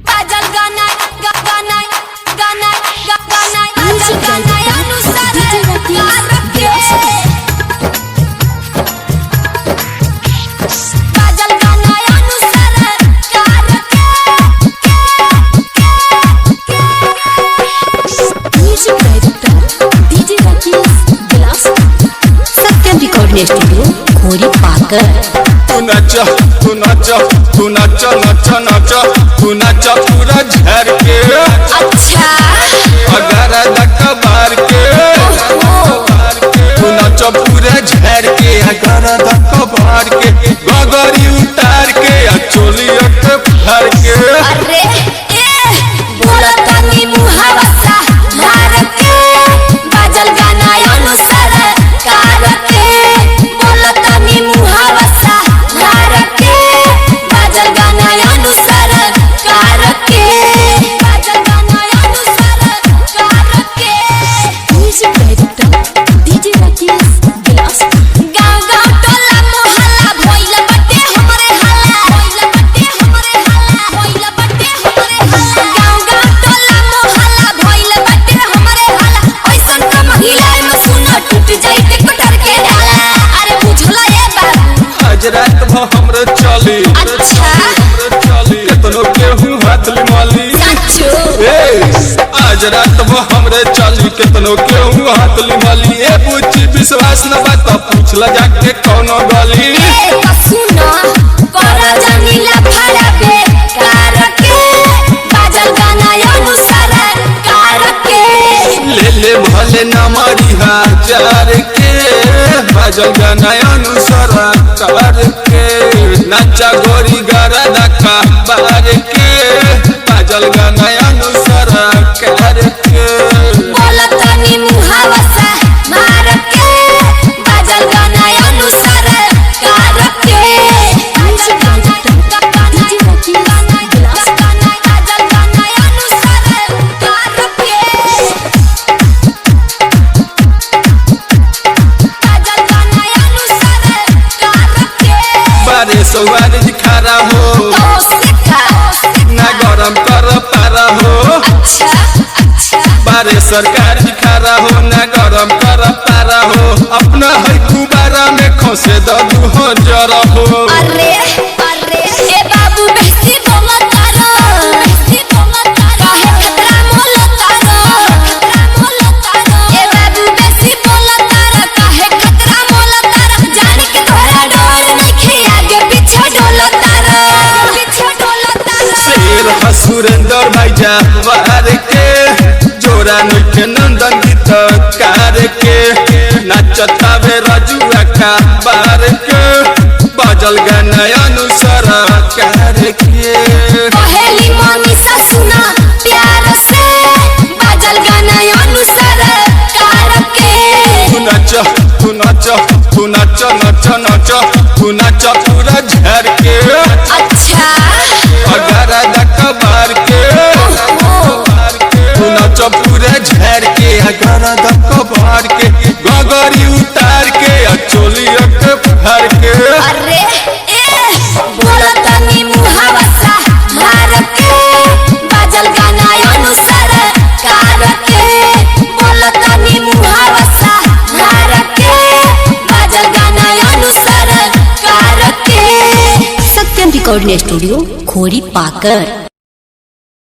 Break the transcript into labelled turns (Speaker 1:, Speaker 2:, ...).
Speaker 1: बाजल गाना गाना गाना गाना बाजल गाना अनुसार बाजल गाना अनुसार म्यूजिक डायरेक्टर डीजे राकेश गिलास सत्यम रिकॉर्डिंग स्टूडियो खोरी पाकर।
Speaker 2: तू नाच तू नाच तू नाच नाच नाच तू नाच पूरा झर के
Speaker 1: अच्छा
Speaker 2: अगर कबार के तू नाच पूरा झर के अगर कबार के गगरी उतार के चोली भर के
Speaker 1: अरे ए बोला तनी मुहावा सा मार के बाजल गाना अनुसार कार के बोला तनी मुहावा सा मार के बाजल गाना अनुसार कार के बाजल गाना अनुसार कार के म्यूजिक डायरेक्टर डीजे राकेश गिलास गांव गांव टोला मोहल्ला भइल बटे हमरे हल्ला भइल बटे हमरे हल्ला भइल बटे हमरे हल्ला गांव गांव टोला मोहल्ला भइल बटे हमरे हल्ला ऐसन का महिला में सुनो टूट जाइते कटर के डाला अरे बुझला ए बाबू
Speaker 2: आज रात भर हमरे चली
Speaker 1: अच्छा
Speaker 2: केतनो केहू हाथ लिमाली
Speaker 1: सच्चो
Speaker 2: आज रात भर हमरे चली केतनो केहू हाथ लिमाली ए पूछी विश्वास न बात पूछला जाके कौनो गली
Speaker 1: ए सुनो कोरा जमीला फड़ा पे कार के बाजल गाना अनुसार कार के
Speaker 2: ले ले भले न मारी हजार के बाजल गाना अनुसार कार के नाचा गोरी गारा दखा बार के बाजल गाना अनुसार कार के
Speaker 1: बोला तनी मुहावा सा मार के बाजल गाना अनुसार कार के म्यूजिक डायरेक्टर डीजे राकेश गिलास बाजल गाना अनुसार कार के बाजल गाना अनुसार कार के
Speaker 2: बारे सवार दिखारा हो
Speaker 1: तो सिखा
Speaker 2: ना गरम कर पारा हो
Speaker 1: अच्छा अच्छा
Speaker 2: बारे सरकार दिखारा हो ना गरम कर पारा हो अपना है गुबारा में खोसे दू हो जरा हो
Speaker 1: अरे अरे ए बाबू बेसी बोला तारो बेसी बोला तारो काहे खतरा मोला तारो ए बाबू बेसी बोला तारो काहे खतरा मोला तारो जाने के तोरा डोर नइखे आगे पीछे डोला तारो
Speaker 2: शेर हसुरेंद्र भाई जावार के जोरा नइखे नंदन गीत कार के नाचतावे राजू रखा बार के बाजल गाना अनुसार कार के
Speaker 1: पहली मनीषा सुना प्यार से बाजल गाना अनुसार कार के
Speaker 2: तू नाच तू नाच तू नाच नाच नाच तू नाच पूरा झर के
Speaker 1: अच्छा
Speaker 2: अगर कबार के तू नाच पूरा झर के अगर कबार के गगरी उतार के चोली भर के
Speaker 1: अरे ए बोला तनी मुहावा सा मार के बाजल गाना अनुसार कार के बोला तनी मुहावा सा मार के बाजल गाना अनुसार कार के सत्यम रिकॉर्डिंग स्टूडियो खोरी पाकर।